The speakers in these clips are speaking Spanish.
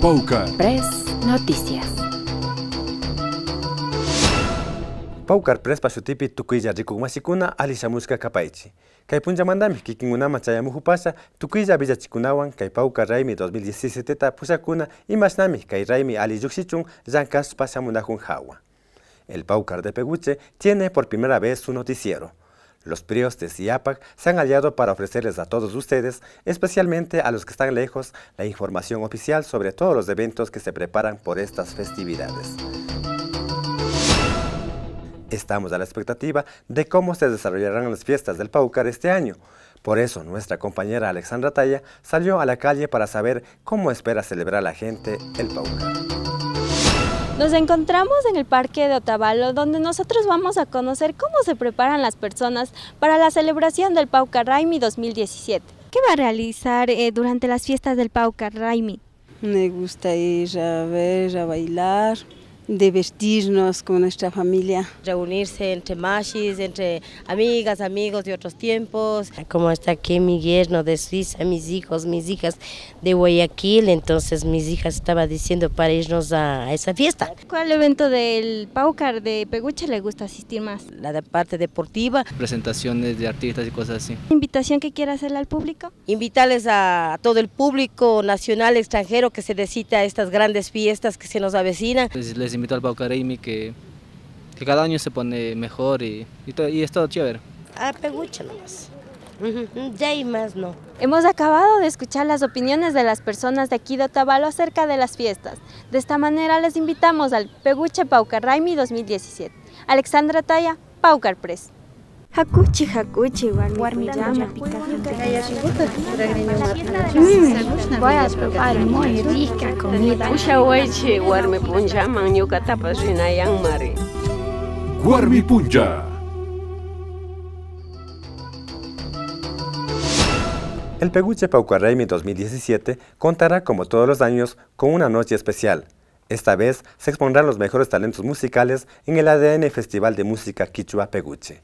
Paucar Press Noticias. Paucar Press pasutipi tukuilla rikumasikuna alishamushka kapaichi. Kay punllamandami kikinkunama chayamuhupasha tukuilla villachikunawan kay Paucar Raymi 2017 pusakuna imashnami kay Raymi ali llukshichun llankashpa shamunajun hawa. El Paucar de Peguche tiene por primera vez su noticiero. Los PRIOs de CIAPAC se han aliado para ofrecerles a todos ustedes, especialmente a los que están lejos, la información oficial sobre todos los eventos que se preparan por estas festividades. Estamos a la expectativa de cómo se desarrollarán las fiestas del Paucar este año. Por eso, nuestra compañera Alexandra Talla salió a la calle para saber cómo espera celebrar la gente el Paucar. Nos encontramos en el Parque de Otavalo, donde nosotros vamos a conocer cómo se preparan las personas para la celebración del Paucar Raymi 2017. ¿Qué va a realizar durante las fiestas del Paucar Raymi? Me gusta ir a ver, a bailar, de vestirnos con nuestra familia. Reunirse entre machis, entre amigas, amigos de otros tiempos. Como está aquí mi yerno de Suiza, mis hijos, mis hijas de Guayaquil, entonces mis hijas estaban diciendo para irnos a esa fiesta. ¿Cuál evento del Paucar de Peguche le gusta asistir más? La de parte deportiva. Presentaciones de artistas y cosas así. ¿Invitación que quiera hacerle al público? Invitarles a todo el público nacional, extranjero, que se necesita a estas grandes fiestas que se nos avecinan. Les invito al Paucar Raymi que cada año se pone mejor y es todo chévere. A Peguche nomás. Ya hay más no. Hemos acabado de escuchar las opiniones de las personas de aquí de Otavalo acerca de las fiestas. De esta manera les invitamos al Peguche Paucar Raymi 2017. Alexandra Talla, Paucar Press. Hakuchi, Guarmillama, voy a probar muy rica comida. Guarmi Punja. El Peguche Paucar Raymi 2017 contará, como todos los años, con una noche especial. Esta vez se expondrán los mejores talentos musicales en el ADN Festival de Música Quichua Peguche.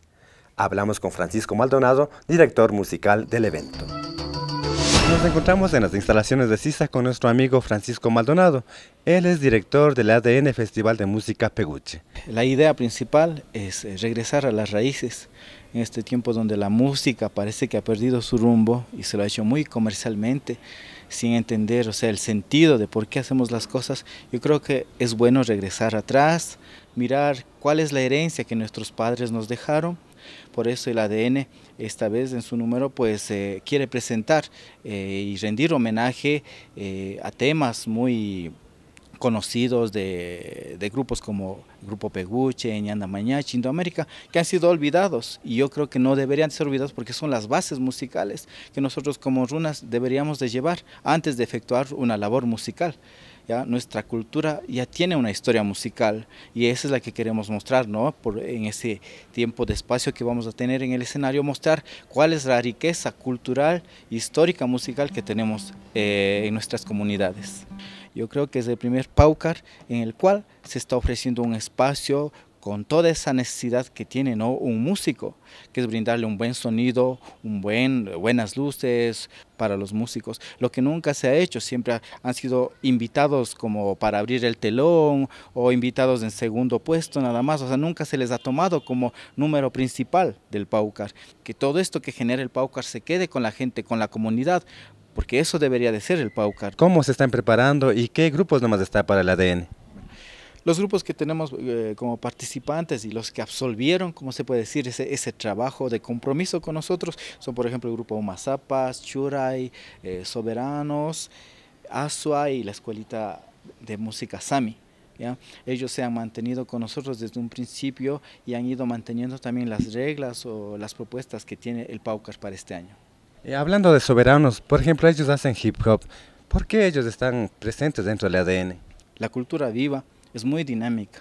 Hablamos con Francisco Maldonado, director musical del evento. Nos encontramos en las instalaciones de CISA con nuestro amigo Francisco Maldonado. Él es director del ADN Festival de Música Peguche. La idea principal es regresar a las raíces. En este tiempo donde la música parece que ha perdido su rumbo y se lo ha hecho muy comercialmente, sin entender, el sentido de por qué hacemos las cosas, yo creo que es bueno regresar atrás, mirar cuál es la herencia que nuestros padres nos dejaron. Por eso el ADN esta vez en su número quiere presentar y rendir homenaje a temas muy conocidos de grupos como Grupo Peguche, Ñanda Mañachi, Indoamérica, que han sido olvidados, y yo creo que no deberían ser olvidados porque son las bases musicales que nosotros como runas deberíamos de llevar antes de efectuar una labor musical. ¿Ya? Nuestra cultura ya tiene una historia musical y esa es la que queremos mostrar, ¿no? En ese tiempo de espacio que vamos a tener en el escenario, mostrar cuál es la riqueza cultural, histórica, musical que tenemos en nuestras comunidades. Yo creo que es el primer Paucar en el cual se está ofreciendo un espacio con toda esa necesidad que tiene, ¿no?, un músico, que es brindarle un buen sonido, buenas luces para los músicos. Lo que nunca se ha hecho, siempre han sido invitados como para abrir el telón o invitados en segundo puesto nada más, nunca se les ha tomado como número principal del Paucar. Que todo esto que genera el Paucar se quede con la gente, con la comunidad, porque eso debería de ser el Paucar. ¿Cómo se están preparando y qué grupos nomás está para el ADN? Los grupos que tenemos como participantes y los que absolvieron, como se puede decir, ese trabajo de compromiso con nosotros, son por ejemplo el grupo Mazapas, Churay, Soberanos, Asua y la Escuelita de Música Sami. ¿Ya? Ellos se han mantenido con nosotros desde un principio y han ido manteniendo también las reglas o las propuestas que tiene el Paucar para este año. Hablando de Soberanos, por ejemplo, ellos hacen hip hop. ¿Por qué ellos están presentes dentro del ADN? La cultura viva es muy dinámica.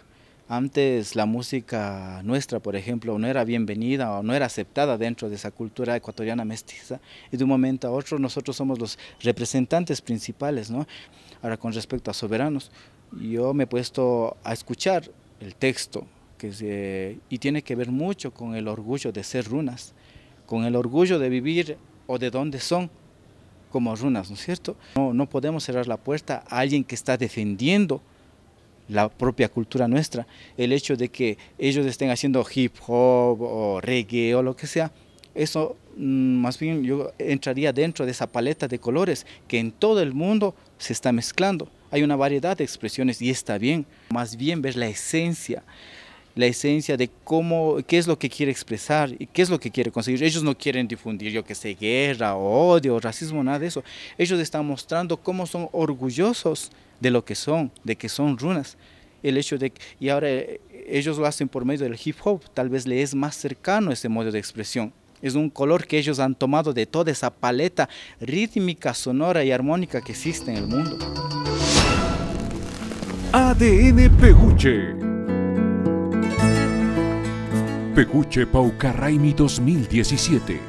Antes la música nuestra, por ejemplo, no era bienvenida o no era aceptada dentro de esa cultura ecuatoriana mestiza, y de un momento a otro nosotros somos los representantes principales, ¿no? Ahora, con respecto a Soberanos, yo me he puesto a escuchar el texto y tiene que ver mucho con el orgullo de ser runas, con el orgullo de vivir o de dónde son, como runas, ¿no es cierto? No podemos cerrar la puerta a alguien que está defendiendo la propia cultura nuestra. El hecho de que ellos estén haciendo hip hop o reggae o lo que sea, eso más bien yo entraría dentro de esa paleta de colores que en todo el mundo se está mezclando. Hay una variedad de expresiones y está bien. Más bien ver la esencia de qué es lo que quiere expresar y qué es lo que quiere conseguir. Ellos no quieren difundir, yo que sé, guerra, odio, racismo, nada de eso. Ellos están mostrando cómo son orgullosos de lo que son, de que son runas. El hecho de, y ahora ellos lo hacen por medio del hip hop, tal vez le es más cercano ese modo de expresión. Es un color que ellos han tomado de toda esa paleta rítmica, sonora y armónica que existe en el mundo. ADN Peguche. Peguche Paucarraimi 2017.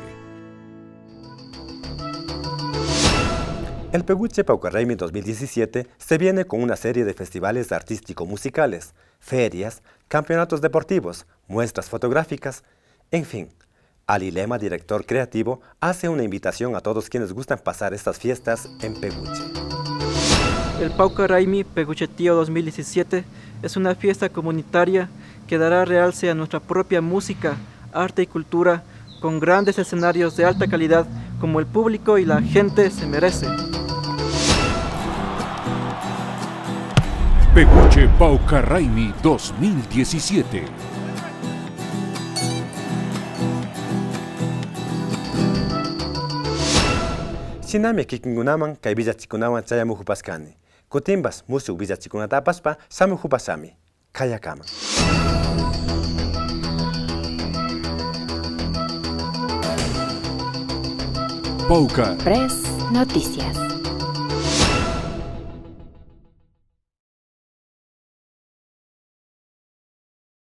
El Peguche Paucarraimi 2017 se viene con una serie de festivales artístico-musicales, ferias, campeonatos deportivos, muestras fotográficas, en fin. Ali Lema, director creativo, hace una invitación a todos quienes gustan pasar estas fiestas en Peguche. El Paucarraimi Peguche Tío 2017 es una fiesta comunitaria que dará realce a nuestra propia música, arte y cultura con grandes escenarios de alta calidad como el público y la gente se merece. Peguche Paucarraimi 2017. Shinami kikingunaman kay villachikunawan chayamujupaskani. Kutimbas musuk villachikunatapaspa samujupasami. Kayakama. Paucar Press Noticias.